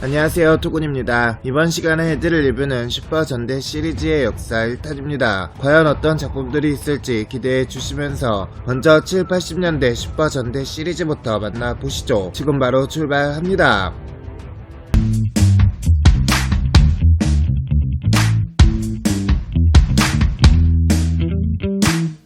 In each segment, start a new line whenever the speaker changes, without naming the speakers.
안녕하세요, 투군입니다. 이번 시간에 해드릴 리뷰는 슈퍼전대 시리즈의 역사 1탄입니다. 과연 어떤 작품들이 있을지 기대해 주시면서 먼저 7, 80년대 슈퍼전대 시리즈부터 만나보시죠. 지금 바로 출발합니다.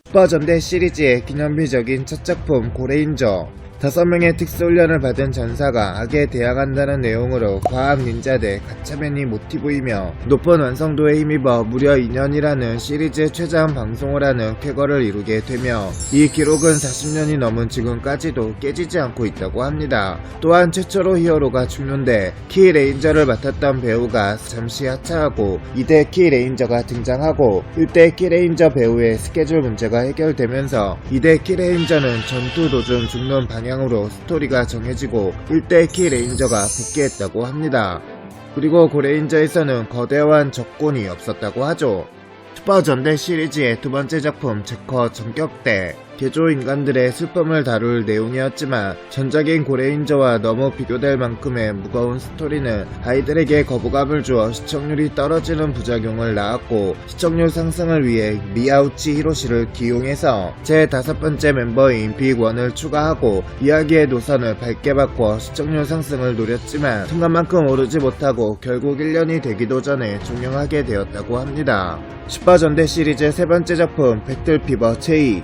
슈퍼전대 시리즈의 기념비적인 첫 작품 고레인저. 5명의 특수훈련을 받은 전사가 악에 대항한다는 내용으로 과학 닌자대 가차맨이 모티브이며 높은 완성도에 힘입어 무려 2년이라는 시리즈 최장 방송을 하는 쾌거를 이루게 되며 이 기록은 40년이 넘은 지금까지도 깨지지 않고 있다고 합니다. 또한 최초로 히어로가 죽는데 키레인저를 맡았던 배우가 잠시 하차하고 2대 키레인저가 등장하고 1대 키레인저 배우의 스케줄 문제가 해결되면서 2대 키레인저는 전투 도중 죽는 방향으로 스토리가 정해지고 1대 키레인저가 복귀했다고 합니다. 그리고 고레인저에서는 거대한 적군이 없었다고 하죠. 슈퍼전대 시리즈의 두 번째 작품 제커 전격대. 개조 인간들의 슬픔을 다룰 내용이었지만 전작인 고레인저와 너무 비교될 만큼의 무거운 스토리는 아이들에게 거부감을 주어 시청률이 떨어지는 부작용을 낳았고 시청률 상승을 위해 미야우치 히로시를 기용해서 제 5번째 멤버인 빅원을 추가하고 이야기의 노선을 밝게 바꿔 시청률 상승을 노렸지만 순간만큼 오르지 못하고 결국 1년이 되기도 전에 종영하게 되었다고 합니다. 슈퍼전대 시리즈 세 번째 작품 배틀피버 체이.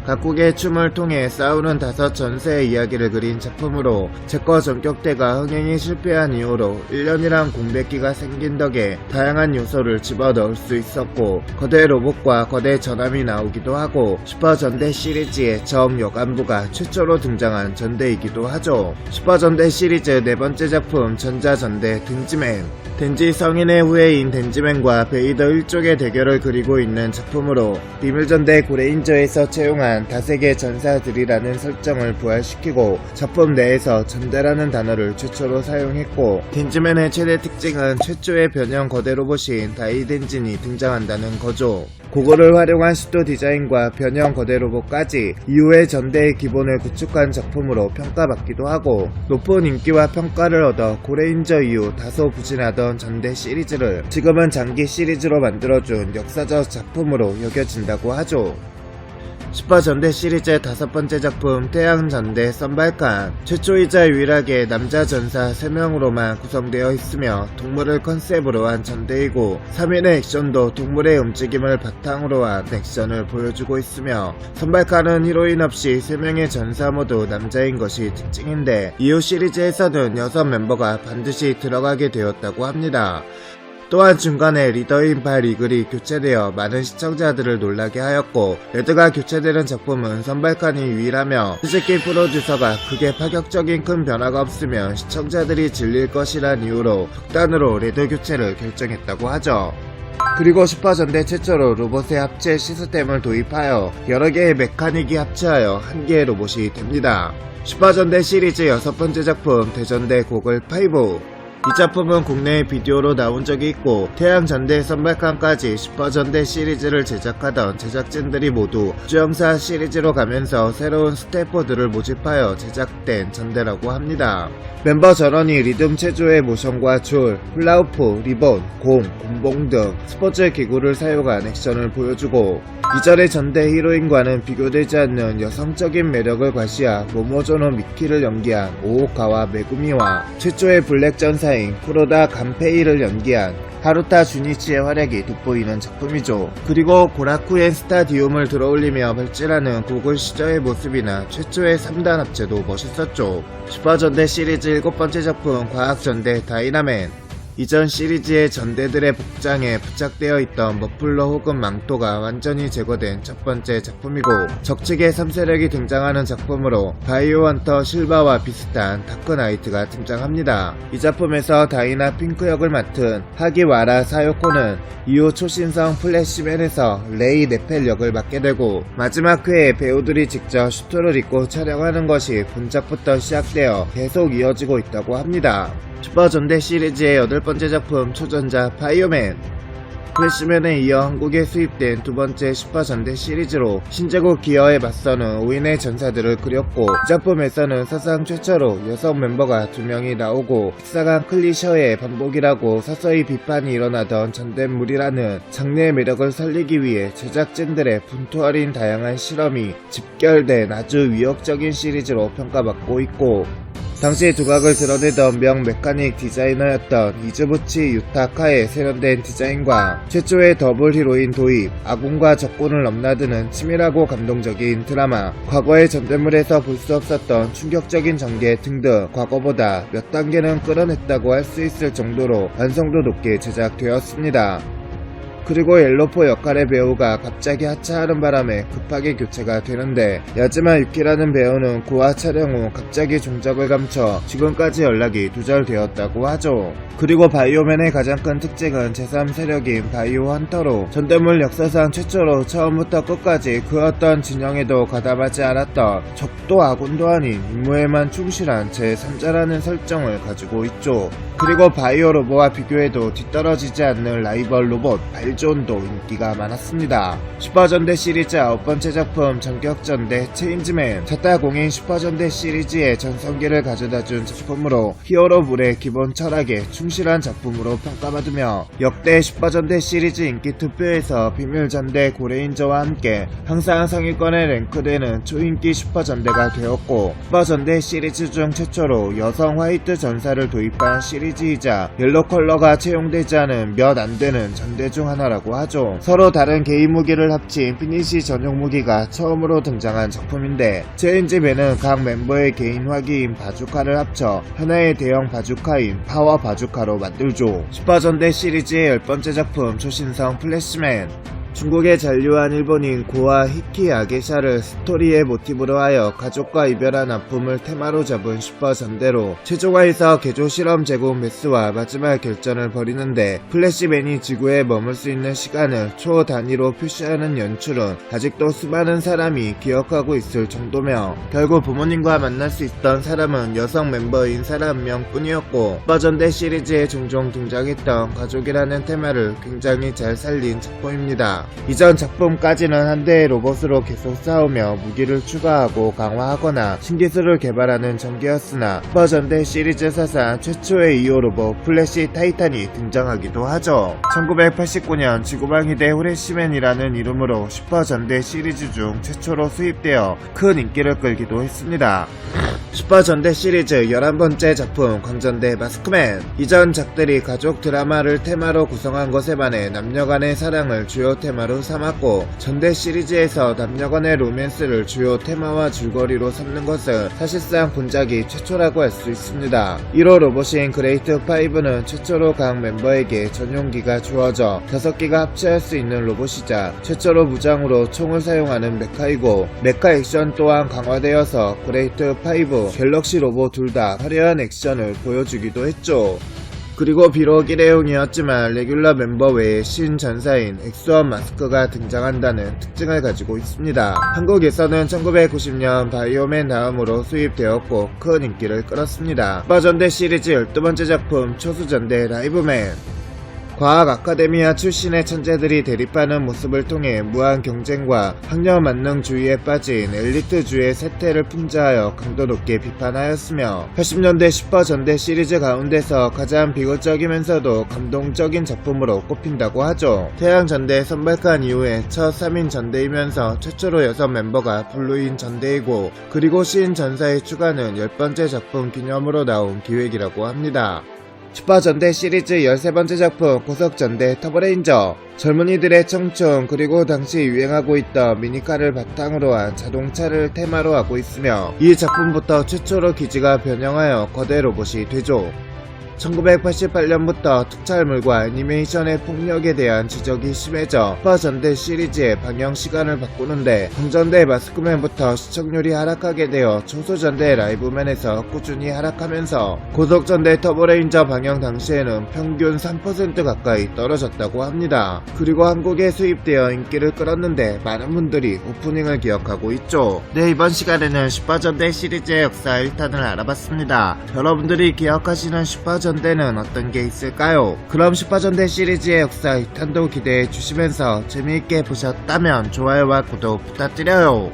각국의 춤을 통해 싸우는 5 전세의 이야기를 그린 작품으로 제커 전격대가 흥행이 실패한 이후로 1년이란 공백기가 생긴 덕에 다양한 요소를 집어넣을 수 있었고 거대 로봇과 거대 전함이 나오기도 하고 슈퍼전대 시리즈의 점 여간부가 최초로 등장한 전대이기도 하죠. 슈퍼전대 시리즈 네 번째 작품 전자전대 덴지맨. 덴지 성인의 후예인 덴지맨과 베이더 일족의 대결을 그리고 있는 작품으로 비밀전대 고레인저에서 채용한 다세계 전사들이라는 설정을 부활시키고 작품 내에서 전대라는 단어를 최초로 사용했고 덴지맨의 최대 특징은 최초의 변형 거대 로봇인 다이덴진이 등장한다는 거죠. 그거를 활용한 시도 디자인과 변형 거대 로봇까지 이후의 전대의 기본을 구축한 작품으로 평가받기도 하고 높은 인기와 평가를 얻어 고레인저 이후 다소 부진하던 전대 시리즈를 지금은 장기 시리즈로 만들어준 역사적 작품으로 여겨진다고 하죠. 슈퍼전대 시리즈의 5번째 작품 태양전대 썬발칸. 최초이자 유일하게 남자 전사 3명으로만 구성되어 있으며 동물을 컨셉으로 한 전대이고 3인의 액션도 동물의 움직임을 바탕으로 한 액션을 보여주고 있으며 썬발칸은 히로인 없이 3명의 전사 모두 남자인 것이 특징인데 이후 시리즈에서는 6 멤버가 반드시 들어가게 되었다고 합니다. 또한 중간에 리더인 발 이글이 교체되어 많은 시청자들을 놀라게 하였고 레드가 교체되는 작품은 선발칸이 유일하며 스즈키 프로듀서가 크게 파격적인 큰 변화가 없으면 시청자들이 질릴 것이란 이유로 극단으로 레드 교체를 결정했다고 하죠. 그리고 슈퍼전대 최초로 로봇의 합체 시스템을 도입하여 여러 개의 메카닉이 합체하여 한 개의 로봇이 됩니다. 슈퍼전대 시리즈 6번째 작품 대전대 고글 5. 이 작품은 국내에 비디오로 나온 적이 있고 태양전대 선발칸까지 슈퍼전대 시리즈를 제작하던 제작진들이 모두 주영사 시리즈로 가면서 새로운 스태퍼들을 모집하여 제작된 전대라고 합니다. 멤버 전원이 리듬 체조의 모션과 줄, 훌라후프, 리본, 공, 곤봉 등 스포츠 기구를 사용한 액션을 보여주고 이전의 전대 히로인과는 비교되지 않는 여성적인 매력을 과시한 모모조노 미키를 연기한 오오카와 메구미와 최초의 블랙 전사인 쿠로다 간페이를 연기한 하루타 주니치의 활약이 돋보이는 작품이죠. 그리고 고라쿠엔 스타디움을 들어올리며 발진하는 고글 시저의 모습이나 최초의 3단 합체도 멋있었죠. 슈퍼전대 시리즈 7번째 작품 과학전대 다이나맨. 이전 시리즈의 전대들의 복장에 부착되어 있던 머플러 혹은 망토가 완전히 제거된 첫 번째 작품이고 적측의 3세력이 등장하는 작품으로 바이오 헌터 실바와 비슷한 다크나이트가 등장합니다. 이 작품에서 다이나 핑크 역을 맡은 하기와라 사요코는 이후 초신성 플래시맨에서 레이 네펠 역을 맡게 되고 마지막 회에 배우들이 직접 슈트를 입고 촬영하는 것이 본작부터 시작되어 계속 이어지고 있다고 합니다. 슈퍼전대 시리즈의 8번째 작품 초전자 바이오맨. 플래시맨에 이어 한국에 수입된 두 번째 슈퍼전대 시리즈로 신제국 기어에 맞서는 5인의 전사들을 그렸고, 이 작품에서는 사상 최초로 여성 멤버가 2명이 나오고 식상한 클리셔의 반복이라고 서서히 비판이 일어나던 전대물이라는 장르의 매력을 살리기 위해 제작진들의 분투 어린 다양한 실험이 집결된 아주 위협적인 시리즈로 평가받고 있고, 당시 두각을 드러내던 명 메카닉 디자이너였던 이즈부치 유타카의 세련된 디자인과 최초의 더블 히로인 도입, 아군과 적군을 넘나드는 치밀하고 감동적인 드라마, 과거의 전대물에서 볼 수 없었던 충격적인 전개 등등 과거보다 몇 단계는 끌어냈다고 할 수 있을 정도로 완성도 높게 제작되었습니다. 그리고 옐로포 역할의 배우가 갑자기 하차하는 바람에 급하게 교체가 되는데, 야즈마 유키라는 배우는 고아 촬영 후 갑자기 종적을 감춰 지금까지 연락이 두절되었다고 하죠. 그리고 바이오맨의 가장 큰 특징은 제3세력인 바이오 헌터로 전대물 역사상 최초로 처음부터 끝까지 그 어떤 진영에도 가담하지 않았던 적도 아군도 아닌 임무에만 충실한 제3자라는 설정을 가지고 있죠. 그리고 바이오 로봇과 비교해도 뒤떨어지지 않는 라이벌 로봇 발존도 인기가 많았습니다. 슈퍼전대 시리즈 9번째 작품 전격전대 체인지맨, 자타공인 슈퍼전대 시리즈의 전성기를 가져다준 작품으로 히어로물의 기본 철학에 충실한 작품으로 평가받으며, 역대 슈퍼전대 시리즈 인기 투표에서 비밀전대 고레인저와 함께 항상 상위권에 랭크되는 초인기 슈퍼전대가 되었고, 슈퍼전대 시리즈 중 최초로 여성 화이트 전사를 도입한 시리즈이자 옐로 컬러가 채용되지 않은 몇 안되는 전대 중 하나라고 하죠. 서로 다른 개인 무기를 합친 피니시 전용 무기가 처음으로 등장한 작품인데, 체인지맨은 각 멤버의 개인 화기인 바주카를 합쳐 하나의 대형 바주카인 파워 바주카로 만들죠. 슈퍼전대 시리즈의 10번째 작품 초신성 플래시맨, 중국에 잔류한 일본인 고아 히키 아게샤를 스토리의 모티브로 하여 가족과 이별한 아픔을 테마로 잡은 슈퍼전대로 최종화에서 개조 실험 제국 메스와 마지막 결전을 벌이는데, 플래시맨이 지구에 머물 수 있는 시간을 초 단위로 표시하는 연출은 아직도 수많은 사람이 기억하고 있을 정도며, 결국 부모님과 만날 수 있던 사람은 여성 멤버인 사람 1명 뿐이었고, 슈퍼전대 시리즈에 종종 등장했던 가족이라는 테마를 굉장히 잘 살린 작품입니다. 이전 작품까지는 한 대의 로봇으로 계속 싸우며 무기를 추가하고 강화하거나 신기술을 개발하는 전개였으나, 슈퍼전대 시리즈 사상 최초의 2호 로봇 플래시 타이탄이 등장하기도 하죠. 1989년 지구방위대 후레시맨이라는 이름으로 슈퍼전대 시리즈 중 최초로 수입되어 큰 인기를 끌기도 했습니다. 슈퍼전대 시리즈 11번째 작품 광전대 마스크맨, 이전 작들이 가족 드라마를 테마로 구성한 것에 반해 남녀간의 사랑을 주요 테마로 삼았고, 전대 시리즈에서 남녀간의 로맨스를 주요 테마와 줄거리로 삼는 것은 사실상 본작이 최초라고 할 수 있습니다. 1호 로봇인 그레이트 5는 최초로 각 멤버에게 전용기가 주어져 5기가 합체할 수 있는 로봇이자 최초로 무장으로 총을 사용하는 메카이고, 메카 액션 또한 강화되어서 그레이트 5, 갤럭시 로봇 둘 다 화려한 액션을 보여주기도 했죠. 그리고 비록 일회용이었지만 레귤러 멤버 외에 신전사인 엑스원 마스크가 등장한다는 특징을 가지고 있습니다. 한국에서는 1990년 바이오맨 다음으로 수입되었고 큰 인기를 끌었습니다. 슈퍼전대 시리즈 12번째 작품 초수전대 라이브맨, 과학 아카데미아 출신의 천재들이 대립하는 모습을 통해 무한 경쟁과 학력 만능주의에 빠진 엘리트주의 세태를 풍자하여 강도 높게 비판하였으며, 80년대 슈퍼전대 시리즈 가운데서 가장 비극적이면서도 감동적인 작품으로 꼽힌다고 하죠. 태양전대에 선발한 이후에 첫 3인 전대이면서 최초로 6 멤버가 블루인 전대이고, 그리고 신전사의 추가는 10번째 작품 기념으로 나온 기획이라고 합니다. 슈퍼전대 시리즈 13번째 작품 고속전대 터보레인저, 젊은이들의 청춘 그리고 당시 유행하고 있던 미니카를 바탕으로 한 자동차를 테마로 하고 있으며, 이 작품부터 최초로 기지가 변형하여 거대 로봇이 되죠. 1988년부터 특촬물과 애니메이션의 폭력에 대한 지적이 심해져 슈퍼전대 시리즈의 방영 시간을 바꾸는데, 광전대 마스크맨부터 시청률이 하락하게 되어 초소전대 라이브맨에서 꾸준히 하락하면서 고속전대 터보레인저 방영 당시에는 평균 3% 가까이 떨어졌다고 합니다. 그리고 한국에 수입되어 인기를 끌었는데 많은 분들이 오프닝을 기억하고 있죠. 네, 이번 시간에는 슈퍼전대 시리즈의 역사 1탄을 알아봤습니다. 여러분들이 기억하시는 슈퍼전대 슈퍼전대는 어떤 게 있을까요? 그럼 슈퍼전대 시리즈의 역사 2탄도 기대해 주시면서 재미있게 보셨다면 좋아요와 구독 부탁드려요.